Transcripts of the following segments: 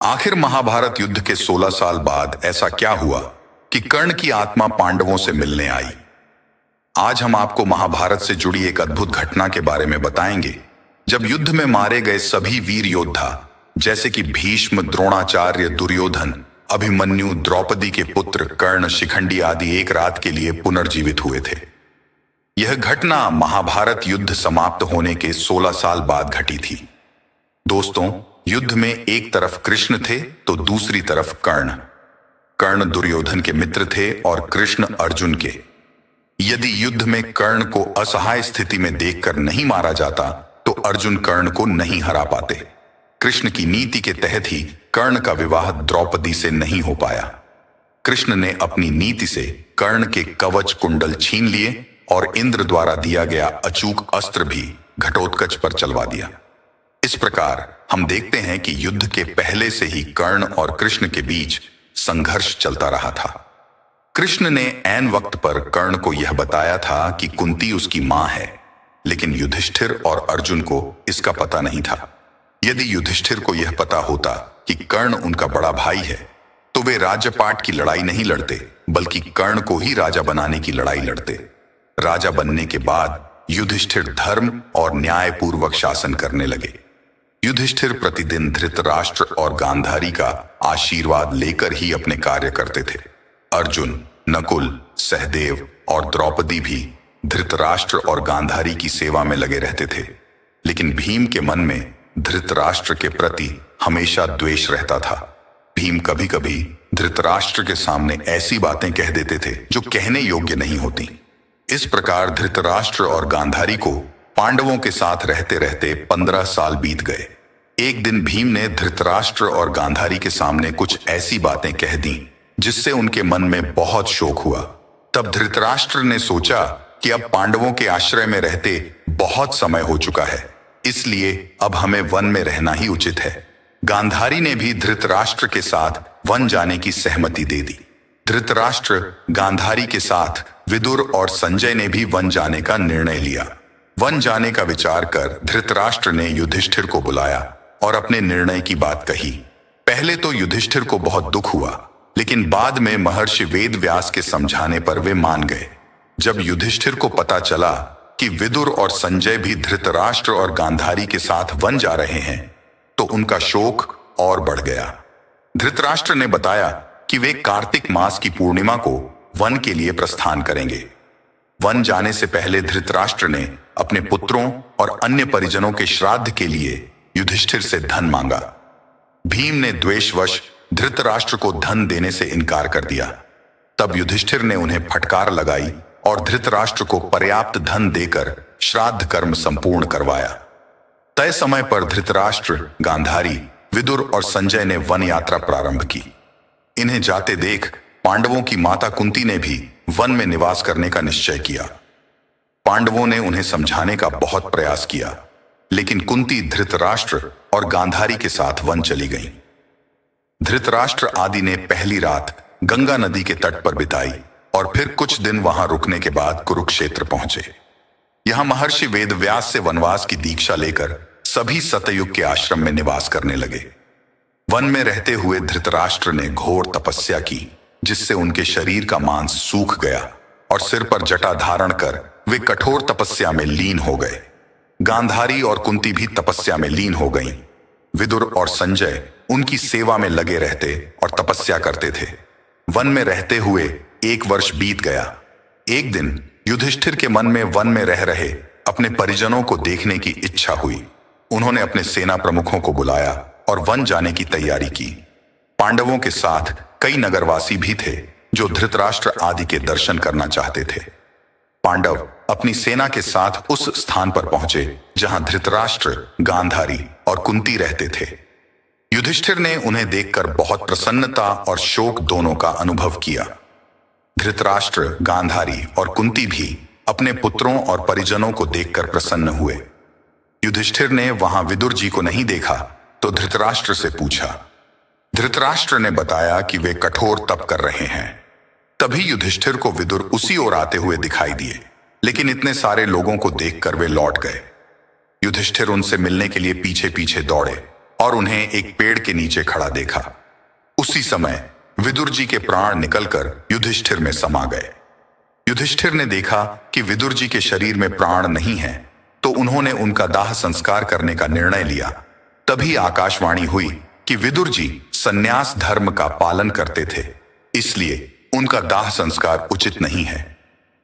आखिर महाभारत युद्ध के 16 साल बाद ऐसा क्या हुआ कि कर्ण की आत्मा पांडवों से मिलने आई। आज हम आपको महाभारत से जुड़ी एक अद्भुत घटना के बारे में बताएंगे, जब युद्ध में मारे गए सभी वीर योद्धा जैसे कि भीष्म, द्रोणाचार्य, दुर्योधन, अभिमन्यु, द्रौपदी के पुत्र कर्ण, शिखंडी आदि एक रात के लिए पुनर्जीवित हुए थे। यह घटना महाभारत युद्ध समाप्त होने के 16 साल बाद घटी थी। दोस्तों, युद्ध में एक तरफ कृष्ण थे तो दूसरी तरफ कर्ण। कर्ण दुर्योधन के मित्र थे और कृष्ण अर्जुन के। यदि युद्ध में कर्ण को असहाय स्थिति में देखकर नहीं मारा जाता तो अर्जुन कर्ण को नहीं हरा पाते। कृष्ण की नीति के तहत ही कर्ण का विवाह द्रौपदी से नहीं हो पाया। कृष्ण ने अपनी नीति से कर्ण के कवच कुंडल छीन लिए और इंद्र द्वारा दिया गया अचूक अस्त्र भी घटोत्कच पर चलवा दिया। इस प्रकार हम देखते हैं कि युद्ध के पहले से ही कर्ण और कृष्ण के बीच संघर्ष चलता रहा था। कृष्ण ने ऐन वक्त पर कर्ण को यह बताया था कि कुंती उसकी मां है, लेकिन युधिष्ठिर और अर्जुन को इसका पता नहीं था। यदि युधिष्ठिर को यह पता होता कि कर्ण उनका बड़ा भाई है तो वे राज्यपाट की लड़ाई नहीं लड़ते, बल्कि कर्ण को ही राजा बनाने की लड़ाई लड़ते। राजा बनने के बाद युधिष्ठिर धर्म और न्यायपूर्वक शासन करने लगे। युधिष्ठिर प्रतिदिन धृतराष्ट्र और गांधारी का आशीर्वाद लेकर ही अपने कार्य करते थे। अर्जुन, नकुल, सहदेव और द्रौपदी भी धृतराष्ट्र और गांधारी की सेवा में लगे रहते थे। लेकिन भीम के मन में धृतराष्ट्र के प्रति हमेशा द्वेष रहता था। भीम कभी कभी धृतराष्ट्र के सामने ऐसी बातें कह देते थे जो कहने योग्य नहीं होती। इस प्रकार धृतराष्ट्र और गांधारी को पांडवों के साथ रहते रहते 15 साल बीत गए। एक दिन भीम ने धृतराष्ट्र और गांधारी के सामने कुछ ऐसी बातें कह दी जिससे उनके मन में बहुत शोक हुआ। तब धृतराष्ट्र ने सोचा कि अब पांडवों के आश्रय में रहते बहुत समय हो चुका है, इसलिए अब हमें वन में रहना ही उचित है। गांधारी ने भी धृतराष्ट्र के साथ वन जाने की सहमति दे दी। धृतराष्ट्र, गांधारी के साथ विदुर और संजय ने भी वन जाने का निर्णय लिया। वन जाने का विचार कर धृतराष्ट्र ने युधिष्ठिर को बुलाया और अपने निर्णय की बात कही। पहले तो युधिष्ठिर को बहुत दुख हुआ, लेकिन बाद में महर्षि वेदव्यास के समझाने पर वे मान गए। जब युधिष्ठिर को पता चला कि विदुर और संजय भी धृतराष्ट्र और गांधारी के साथ वन जा रहे हैं तो उनका शोक और बढ़ गया। धृतराष्ट्र ने बताया कि वे कार्तिक मास की पूर्णिमा को वन के लिए प्रस्थान करेंगे। वन जाने से पहले धृतराष्ट्र ने अपने पुत्रों और अन्य परिजनों के श्राद्ध के लिए युधिष्ठिर से धन मांगा। भीम ने द्वेषवश धृतराष्ट्र को धन देने से इनकार कर दिया। तब युधिष्ठिर ने उन्हें फटकार लगाई और धृतराष्ट्र को पर्याप्त धन देकर श्राद्ध कर्म संपूर्ण करवाया। तय समय पर धृतराष्ट्र, गांधारी, विदुर और संजय ने वन यात्रा प्रारंभ की। इन्हें जाते देख पांडवों की माता कुंती ने भी वन में निवास करने का निश्चय किया। पांडवों ने उन्हें समझाने का बहुत प्रयास किया, लेकिन कुंती धृतराष्ट्र और गांधारी के साथ वन चली गईं। धृतराष्ट्र आदि ने पहली रात गंगा नदी के तट पर बिताई और फिर कुछ दिन वहां रुकने के बाद कुरुक्षेत्र पहुंचे। यहां महर्षि वेदव्यास से वनवास की दीक्षा लेकर सभी सतयुग के आश्रम में निवास करने लगे। वन में रहते हुए धृतराष्ट्र ने घोर तपस्या की, जिससे उनके शरीर का मांस सूख गया और सिर पर जटा धारण कर वे कठोर तपस्या में लीन हो गए। गांधारी और कुंती भी तपस्या में लीन हो गईं। विदुर और संजय उनकी सेवा में लगे रहते और तपस्या करते थे। वन में रहते हुए 1 वर्ष बीत गया। एक दिन युधिष्ठिर के मन में वन में रह रहे अपने परिजनों को देखने की इच्छा हुई। उन्होंने अपने सेना प्रमुखों को बुलाया और वन जाने की तैयारी की। पांडवों के साथ कई नगरवासी भी थे जो धृतराष्ट्र आदि के दर्शन करना चाहते थे। पांडव अपनी सेना के साथ उस स्थान पर पहुंचे जहां धृतराष्ट्र, गांधारी और कुंती रहते थे। युधिष्ठिर ने उन्हें देखकर बहुत प्रसन्नता और शोक दोनों का अनुभव किया। धृतराष्ट्र, गांधारी और कुंती भी अपने पुत्रों और परिजनों को देखकर प्रसन्न हुए। युधिष्ठिर ने वहां विदुर जी को नहीं देखा तो धृतराष्ट्र से पूछा। धृतराष्ट्र ने बताया कि वे कठोर तप कर रहे हैं। तभी युधिष्ठिर को विदुर उसी ओर आते हुए दिखाई दिए, लेकिन इतने सारे लोगों को देखकर वे लौट गए। युधिष्ठिर उनसे मिलने के लिए पीछे पीछे दौड़े और उन्हें एक पेड़ के नीचे खड़ा देखा। उसी समय विदुर जी के प्राण निकलकर युधिष्ठिर में समा गए। युधिष्ठिर ने देखा कि विदुर जी के शरीर में प्राण नहीं है, तो उन्होंने उनका दाह संस्कार करने का निर्णय लिया। तभी आकाशवाणी हुई कि विदुर जी संन्यास धर्म का पालन करते थे, इसलिए उनका दाह संस्कार उचित नहीं है।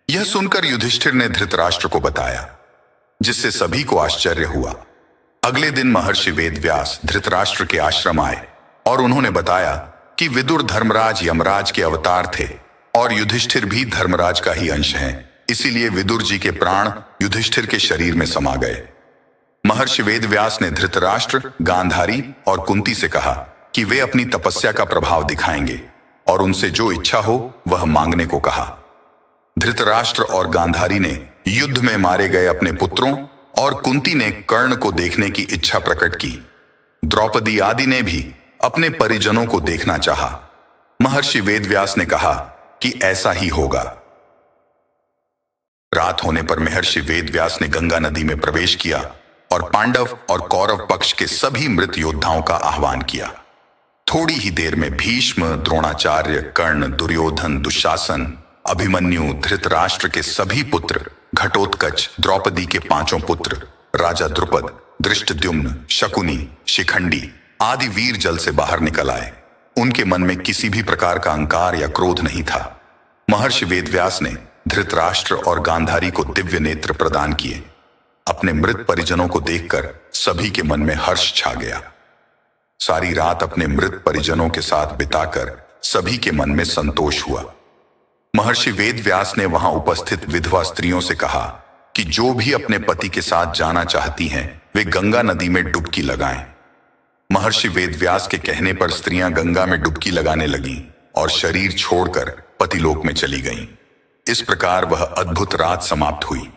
यह सुनकर युधिष्ठिर ने धृतराष्ट्र को बताया, जिससे सभी को आश्चर्य हुआ। अगले दिन महर्षि वेदव्यास धृतराष्ट्र के आश्रम आए और उन्होंने बताया कि विदुर धर्मराज यमराज के अवतार थे और युधिष्ठिर भी धर्मराज का ही अंश हैं। इसीलिए विदुर जी के प्राण युधिष्ठिर के शरीर में समा गए। महर्षि वेदव्यास ने धृतराष्ट्र, गांधारी और कुंती से कहा कि वे अपनी तपस्या का प्रभाव दिखाएंगे और उनसे जो इच्छा हो वह मांगने को कहा। धृतराष्ट्र और गांधारी ने युद्ध में मारे गए अपने पुत्रों और कुंती ने कर्ण को देखने की इच्छा प्रकट की। द्रौपदी आदि ने भी अपने परिजनों को देखना चाहा। महर्षि वेदव्यास ने कहा कि ऐसा ही होगा। रात होने पर महर्षि वेदव्यास ने गंगा नदी में प्रवेश किया और पांडव और कौरव पक्ष के सभी मृत योद्धाओं का आह्वान किया। थोड़ी ही देर में भीष्म, द्रोणाचार्य, कर्ण, दुर्योधन, दुशासन, अभिमन्यु, धृतराष्ट्र के सभी पुत्र, घटोत्कच, द्रौपदी के 5 पुत्र, राजा द्रुपद, धृष्टद्युम्न, शकुनी, शिखंडी आदि वीर जल से बाहर निकल आए। उनके मन में किसी भी प्रकार का अहंकार या क्रोध नहीं था। महर्षि वेदव्यास ने धृतराष्ट्र और गांधारी को दिव्य नेत्र प्रदान किए। अपने मृत परिजनों को देखकर सभी के मन में हर्ष छा गया। सारी रात अपने मृत परिजनों के साथ बिताकर सभी के मन में संतोष हुआ। महर्षि वेदव्यास ने वहां उपस्थित विधवा स्त्रियों से कहा कि जो भी अपने पति के साथ जाना चाहती हैं, वे गंगा नदी में डुबकी लगाएं। महर्षि वेदव्यास के कहने पर स्त्रियां गंगा में डुबकी लगाने लगीं और शरीर छोड़कर पतिलोक में चली गईं। इस प्रकार वह अद्भुत रात समाप्त हुई।